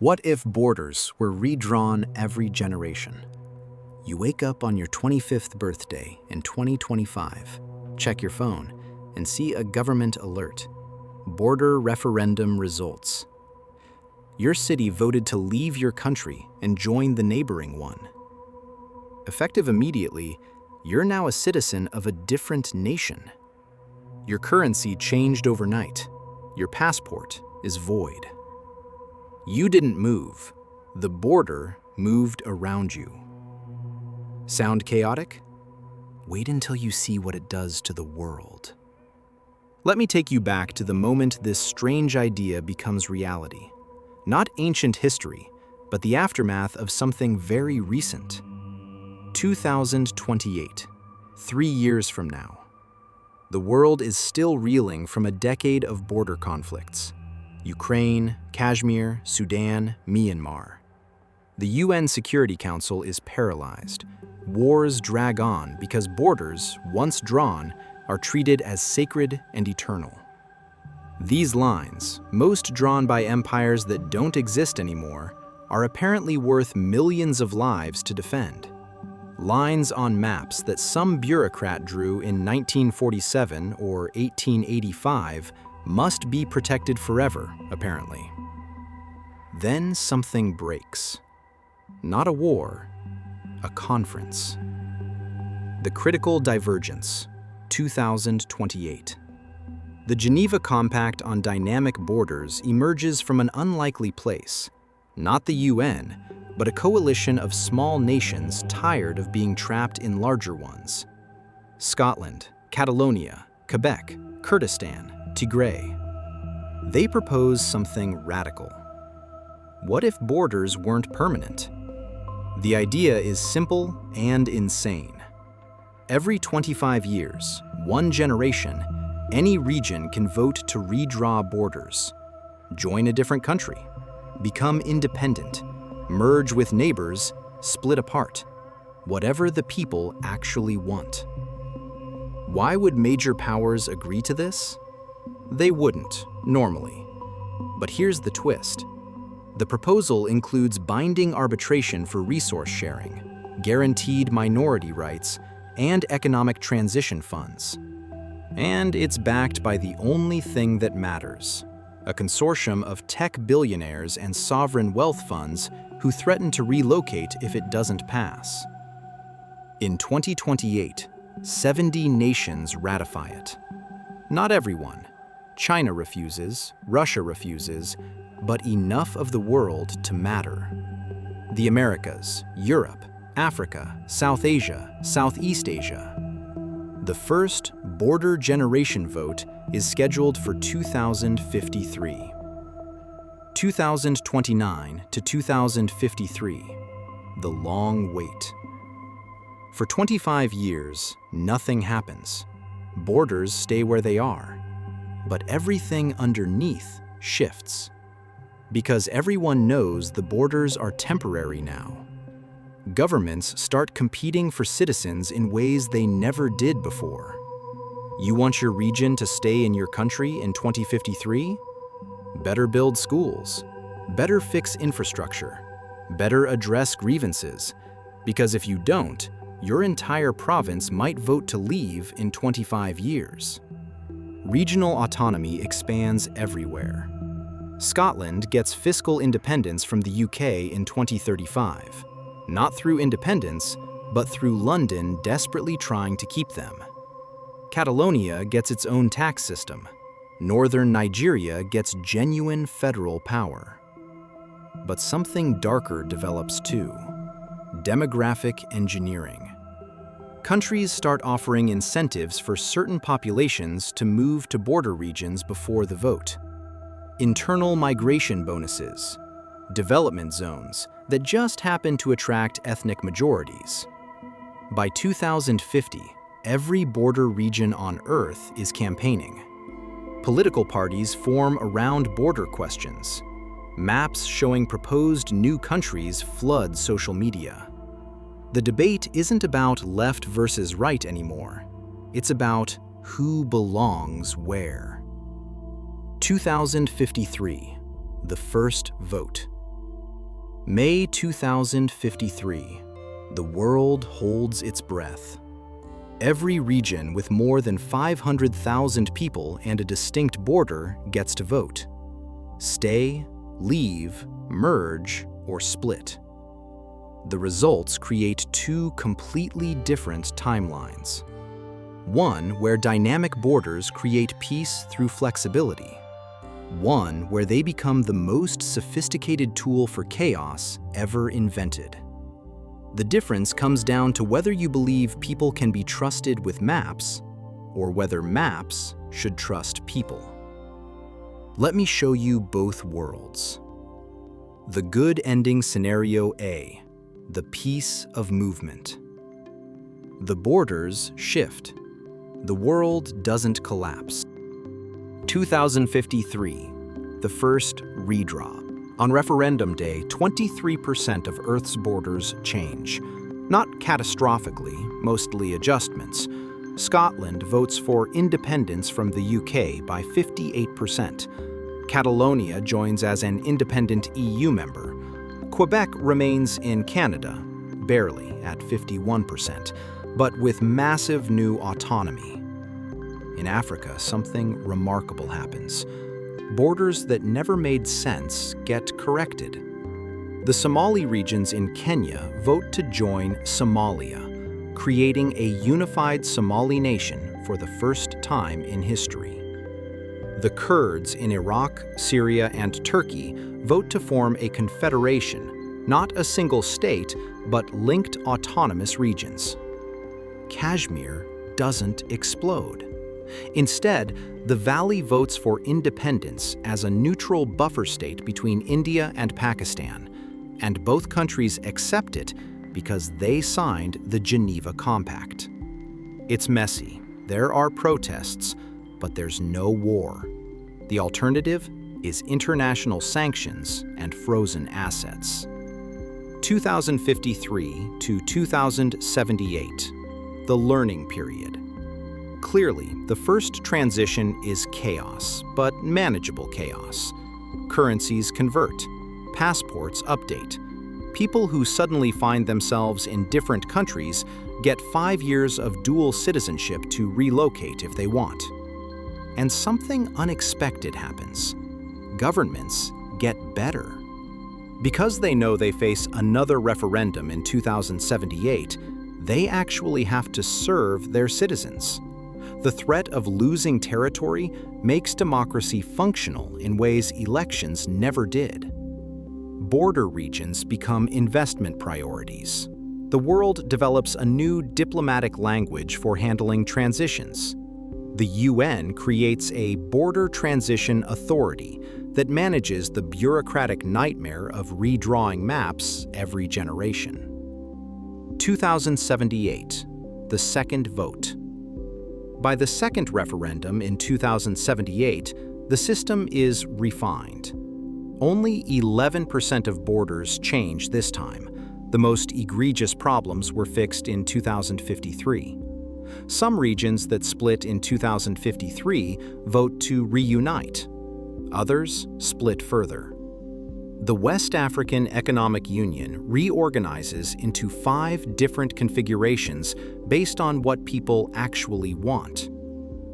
What if borders were redrawn every generation? You wake up on your 25th birthday in 2025, check your phone, and see a government alert. Border referendum results. Your city voted to leave your country and join the neighboring one. Effective immediately, you're now a citizen of a different nation. Your currency changed overnight. Your passport is void. You didn't move. The border moved around you. Sound chaotic? Wait until you see what it does to the world. Let me take you back to the moment this strange idea becomes reality. Not ancient history, but the aftermath of something very recent. 2028, 3 years from now. The world is still reeling from a decade of border conflicts. Ukraine, Kashmir, Sudan, Myanmar. The UN Security Council is paralyzed. Wars drag on because borders, once drawn, are treated as sacred and eternal. These lines, most drawn by empires that don't exist anymore, are apparently worth millions of lives to defend. Lines on maps that some bureaucrat drew in 1947 or 1885 must be protected forever, apparently. Then something breaks. Not a war, a conference. The Critical Divergence, 2028. The Geneva Compact on Dynamic Borders emerges from an unlikely place. Not the UN, but a coalition of small nations tired of being trapped in larger ones. Scotland, Catalonia, Quebec, Kurdistan, Tigray. They propose something radical. What if borders weren't permanent? The idea is simple and insane. Every 25 years, one generation, any region can vote to redraw borders, join a different country, become independent, merge with neighbors, split apart, whatever the people actually want. Why would major powers agree to this? They wouldn't, normally. But here's the twist. The proposal includes binding arbitration for resource sharing, guaranteed minority rights, and economic transition funds. And it's backed by the only thing that matters, a consortium of tech billionaires and sovereign wealth funds who threaten to relocate if it doesn't pass. In 2028, 70 nations ratify it. Not everyone. China refuses, Russia refuses, but enough of the world to matter. The Americas, Europe, Africa, South Asia, Southeast Asia. The first border generation vote is scheduled for 2053. 2029 to 2053, the long wait. For 25 years, nothing happens. Borders stay where they are. But everything underneath shifts. Because everyone knows the borders are temporary now. Governments start competing for citizens in ways they never did before. You want your region to stay in your country in 2053? Better build schools. Better fix infrastructure. Better address grievances. Because if you don't, your entire province might vote to leave in 25 years. Regional autonomy expands everywhere. Scotland gets fiscal independence from the UK in 2035, not through independence, but through London desperately trying to keep them. Catalonia gets its own tax system. Northern Nigeria gets genuine federal power. But something darker develops too: demographic engineering. Countries start offering incentives for certain populations to move to border regions before the vote. Internal migration bonuses, development zones that just happen to attract ethnic majorities. By 2050, every border region on Earth is campaigning. Political parties form around border questions. Maps showing proposed new countries flood social media. The debate isn't about left versus right anymore. It's about who belongs where. 2053, the first vote. May 2053. The world holds its breath. Every region with more than 500,000 people and a distinct border gets to vote. Stay, leave, merge, or split. The results create two completely different timelines. One where dynamic borders create peace through flexibility. One where they become the most sophisticated tool for chaos ever invented. The difference comes down to whether you believe people can be trusted with maps or whether maps should trust people. Let me show you both worlds. The good ending scenario A, the peace of movement. The borders shift. The world doesn't collapse. 2053, the first redraw. On referendum day, 23% of Earth's borders change. Not catastrophically, mostly adjustments. Scotland votes for independence from the UK by 58%. Catalonia joins as an independent EU member. Quebec remains in Canada, barely at 51%, but with massive new autonomy. In Africa, something remarkable happens. Borders that never made sense get corrected. The Somali regions in Kenya vote to join Somalia, creating a unified Somali nation for the first time in history. The Kurds in Iraq, Syria, and Turkey vote to form a confederation, not a single state, but linked autonomous regions. Kashmir doesn't explode. Instead, the Valley votes for independence as a neutral buffer state between India and Pakistan, and both countries accept it because they signed the Geneva Compact. It's messy, there are protests, but there's no war. The alternative is international sanctions and frozen assets. 2053 to 2078, the learning period. Clearly, the first transition is chaos, but manageable chaos. Currencies convert, passports update. People who suddenly find themselves in different countries get 5 years of dual citizenship to relocate if they want. And something unexpected happens. Governments get better. Because they know they face another referendum in 2078, they actually have to serve their citizens. The threat of losing territory makes democracy functional in ways elections never did. Border regions become investment priorities. The world develops a new diplomatic language for handling transitions. The UN creates a Border Transition Authority that manages the bureaucratic nightmare of redrawing maps every generation. 2078, the second vote. By the second referendum in 2078, the system is refined. Only 11% of borders change this time. The most egregious problems were fixed in 2053. Some regions that split in 2053 vote to reunite. Others split further. The West African Economic Union reorganizes into 5 different configurations based on what people actually want.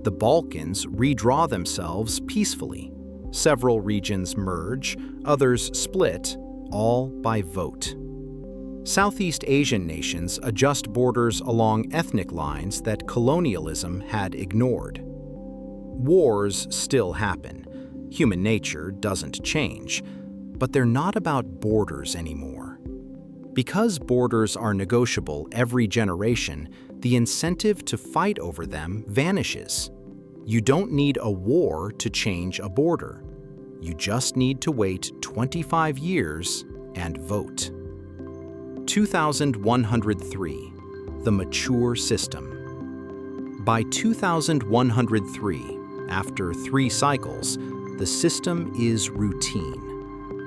The Balkans redraw themselves peacefully. Several regions merge, others split, all by vote. Southeast Asian nations adjust borders along ethnic lines that colonialism had ignored. Wars still happen. Human nature doesn't change. But they're not about borders anymore. Because borders are negotiable every generation, the incentive to fight over them vanishes. You don't need a war to change a border. You just need to wait 25 years and vote. 2103, the mature system. By 2103, after 3 cycles, the system is routine.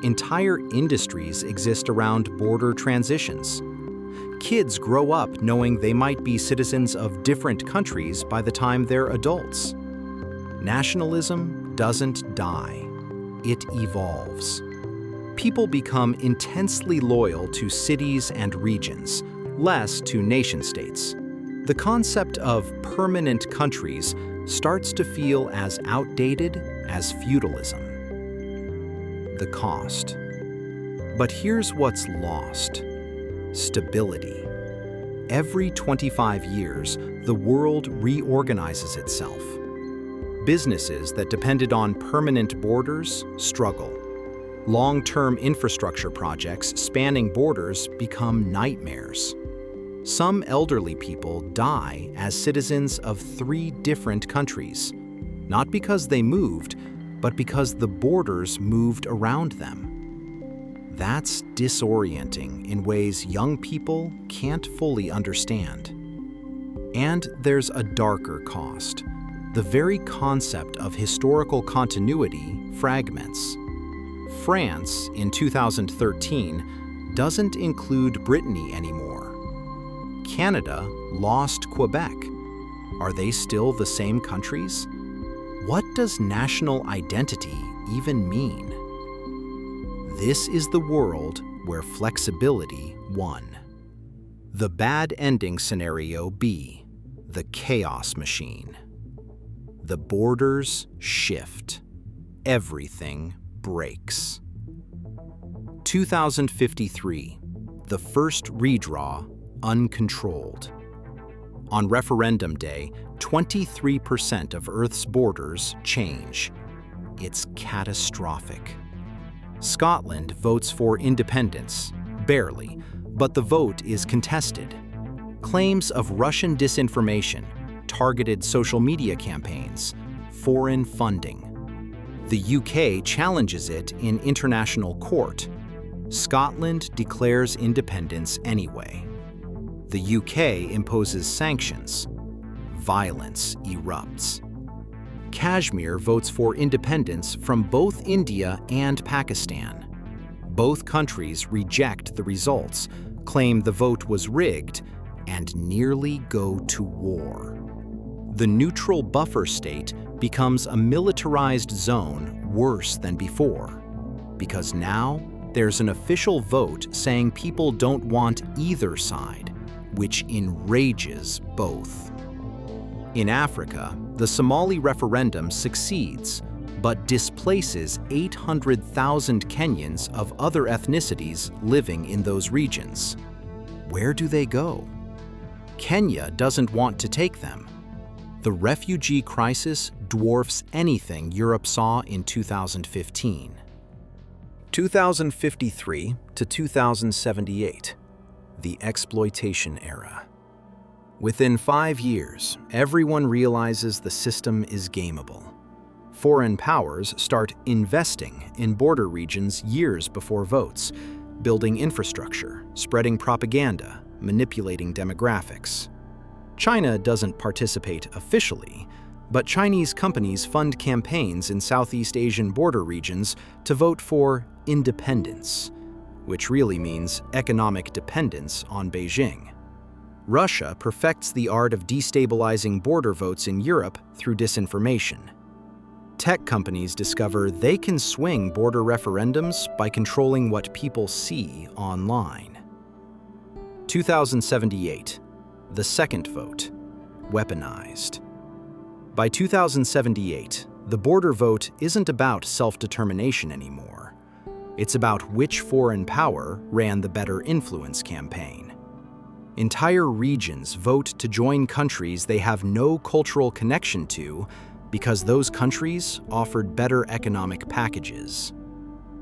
Entire industries exist around border transitions. Kids grow up knowing they might be citizens of different countries by the time they're adults. Nationalism doesn't die. It evolves. people become intensely loyal to cities and regions, less to nation-states. The concept of permanent countries starts to feel as outdated as feudalism. The cost. But here's what's lost: stability. Every 25 years, the world reorganizes itself. Businesses that depended on permanent borders struggle. Long-term infrastructure projects spanning borders become nightmares. Some elderly people die as citizens of 3 different countries, not because they moved, but because the borders moved around them. That's disorienting in ways young people can't fully understand. And there's a darker cost. The very concept of historical continuity fragments. France, in 2013, doesn't include Brittany anymore. Canada lost Quebec. Are they still the same countries? What does national identity even mean? This is the world where flexibility won. The bad ending scenario B, the chaos machine. The borders shift. Everything breaks. 2053, the first redraw, uncontrolled. On referendum day, 23% of Earth's borders change. It's catastrophic. Scotland votes for independence, barely, but the vote is contested. Claims of Russian disinformation, targeted social media campaigns, foreign funding. The UK challenges it in international court. Scotland declares independence anyway. The UK imposes sanctions. Violence erupts. Kashmir votes for independence from both India and Pakistan. Both countries reject the results, claim the vote was rigged, and nearly go to war. The neutral buffer state becomes a militarized zone worse than before, because now there's an official vote saying people don't want either side, which enrages both. In Africa, the Somali referendum succeeds, but displaces 800,000 Kenyans of other ethnicities living in those regions. Where do they go? Kenya doesn't want to take them. The refugee crisis dwarfs anything Europe saw in 2015. 2053 to 2078, the exploitation era. Within 5 years, everyone realizes the system is gameable. Foreign powers start investing in border regions years before votes, building infrastructure, spreading propaganda, manipulating demographics. China doesn't participate officially, but Chinese companies fund campaigns in Southeast Asian border regions to vote for independence, which really means economic dependence on Beijing. Russia perfects the art of destabilizing border votes in Europe through disinformation. Tech companies discover they can swing border referendums by controlling what people see online. 2078, the second vote, weaponized. By 2078, the border vote isn't about self-determination anymore. It's about which foreign power ran the better influence campaign. Entire regions vote to join countries they have no cultural connection to because those countries offered better economic packages.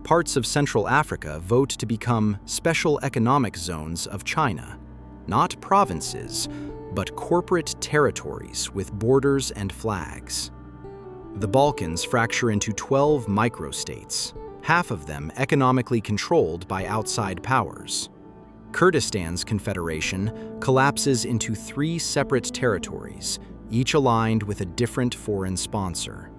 Parts of Central Africa vote to become special economic zones of China, not provinces, but corporate territories with borders and flags. The Balkans fracture into 12 microstates, half of them economically controlled by outside powers. Kurdistan's confederation collapses into 3 separate territories, each aligned with a different foreign sponsor.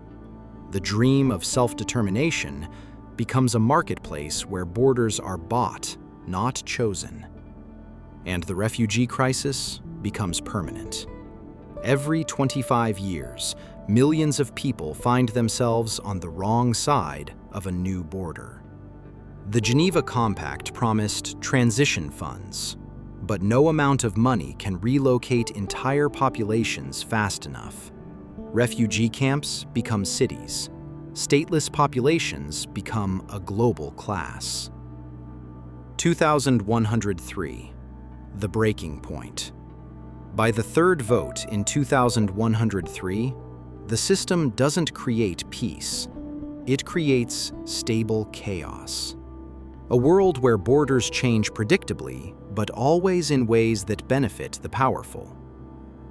The dream of self-determination becomes a marketplace where borders are bought, not chosen. And the refugee crisis becomes permanent. Every 25 years, millions of people find themselves on the wrong side of a new border. The Geneva Compact promised transition funds, but no amount of money can relocate entire populations fast enough. Refugee camps become cities. Stateless populations become a global class. 2103, the breaking point. By the third vote in 2103, the system doesn't create peace. It creates stable chaos. A world where borders change predictably, but always in ways that benefit the powerful.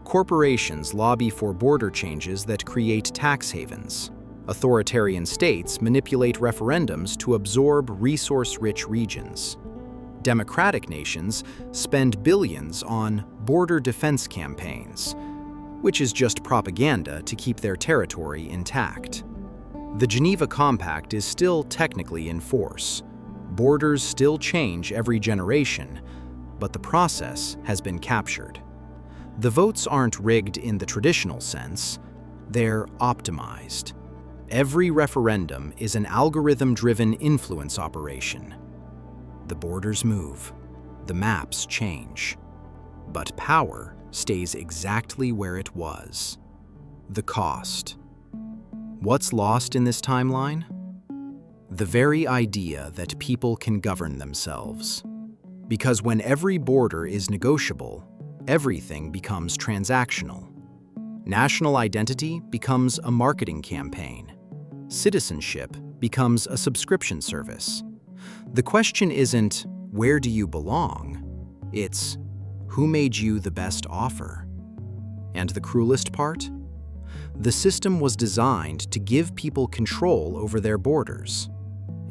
Corporations lobby for border changes that create tax havens. Authoritarian states manipulate referendums to absorb resource-rich regions. Democratic nations spend billions on border defense campaigns, which is just propaganda to keep their territory intact. The Geneva Compact is still technically in force. Borders still change every generation, but the process has been captured. The votes aren't rigged in the traditional sense, they're optimized. Every referendum is an algorithm-driven influence operation. The borders move, the maps change, but power stays exactly where it was. The cost. What's lost in this timeline? The very idea that people can govern themselves. Because when every border is negotiable, everything becomes transactional. National identity becomes a marketing campaign. Citizenship becomes a subscription service. The question isn't, where do you belong? It's, who made you the best offer? And the cruelest part? The system was designed to give people control over their borders.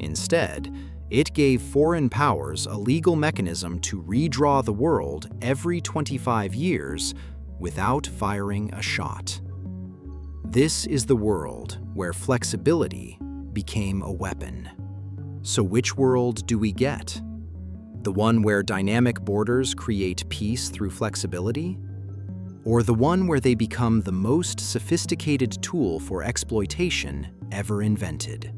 Instead, it gave foreign powers a legal mechanism to redraw the world every 25 years without firing a shot. This is the world where flexibility became a weapon. So which world do we get? The one where dynamic borders create peace through flexibility? Or the one where they become the most sophisticated tool for exploitation ever invented?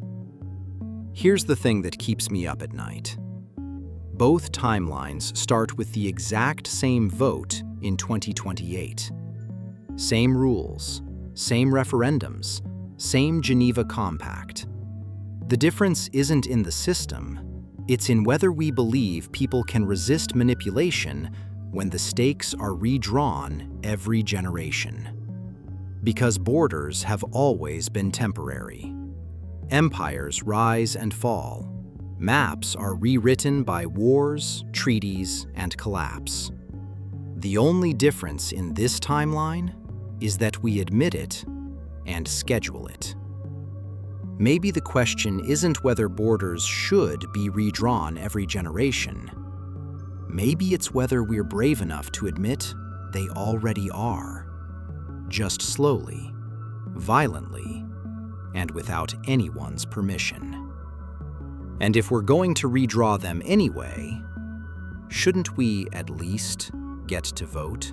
Here's the thing that keeps me up at night. Both timelines start with the exact same vote in 2028. Same rules, same referendums, same Geneva Compact. The difference isn't in the system, it's in whether we believe people can resist manipulation when the stakes are redrawn every generation. Because borders have always been temporary. Empires rise and fall. Maps are rewritten by wars, treaties, and collapse. The only difference in this timeline is that we admit it and schedule it. Maybe the question isn't whether borders should be redrawn every generation. Maybe it's whether we're brave enough to admit they already are. Just slowly, violently, and without anyone's permission. And if we're going to redraw them anyway, shouldn't we at least get to vote?